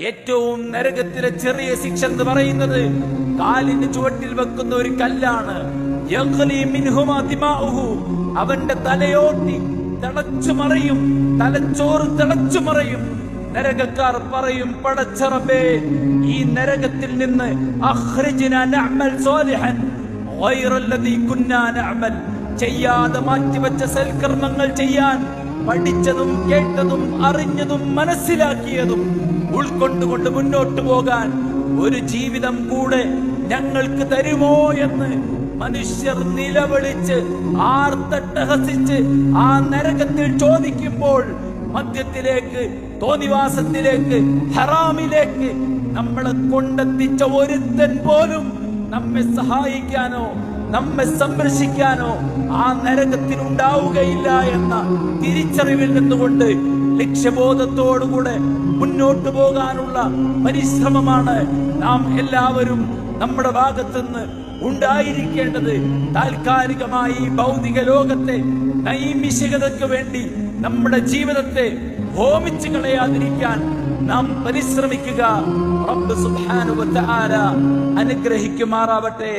ഏറ്റവും നരകത്തിലെ ചെറിയ ശിക്ഷ എന്ന് പറയുന്നത് കാലിന് ചുവട്ടിൽ വെക്കുന്ന ഒരു കല്ലാണ്. അവന്റെ തലയോട്ടി തിളച്ചു മറയും, തലച്ചോറ് തിളച്ചു മറയും. നരകക്കാർ പറയും, പടച്ചറബേ, ഈ നരകത്തിൽ നിന്ന് അഖ്രിജ്നാ നഅമൽ സാലിഹൻ ഗൈറല്ലദീ കുന്നാ നഅമൽ, ചെയ്യാതെ മാറ്റിവെച്ച സൽക്കർമ്മങ്ങൾ ചെയ്യാൻ, പഠിച്ചതും കേട്ടതും അറിഞ്ഞതും മനസ്സിലാക്കിയതും ഉൾക്കൊണ്ടുകൊണ്ട് മുന്നോട്ട് പോകാൻ ഒരു ജീവിതം കൂടെ ഞങ്ങൾക്ക് തരുമോ എന്ന് മനുഷ്യർ നിലവിളിച്ച് ആർത്തട്ടഹസിച്ച് ആ നരകത്തിൽ ചോദിക്കുമ്പോൾ, മദ്യത്തിലേക്ക്, തോന്നിവാസത്തിലേക്ക്, ഹറാമിലേക്ക് നമ്മളെ കൊണ്ടെത്തിച്ച ഒരുത്തൻ പോലും നമ്മെ സഹായിക്കാനോ നമ്മെ സംരക്ഷിക്കാനോ ആ നരകത്തിൽ ഉണ്ടാവുകയില്ല എന്ന തിരിച്ചറിവിൽ നിന്നുകൊണ്ട് ലക്ഷ്യബോധത്തോടുകൂടെ മുന്നോട്ട് പോകാനുള്ള പരിശ്രമമാണ് നാം എല്ലാവരും നമ്മുടെ ഭാഗത്തുനിന്ന് ഉണ്ടായിരിക്കേണ്ടത്. താൽക്കാലികമായി ഭൗതിക ലോകത്തെ നൈമിഷികതയ്ക്ക് വേണ്ടി നമ്മുടെ ജീവിതത്തെ ഹോമിച്ചു കളയാതിരിക്കാൻ നാം പരിശ്രമിക്കുക. റബ്ബ് സുബ്ഹാനഹു വ തആല അനുഗ്രഹിക്കുമാറാവട്ടെ.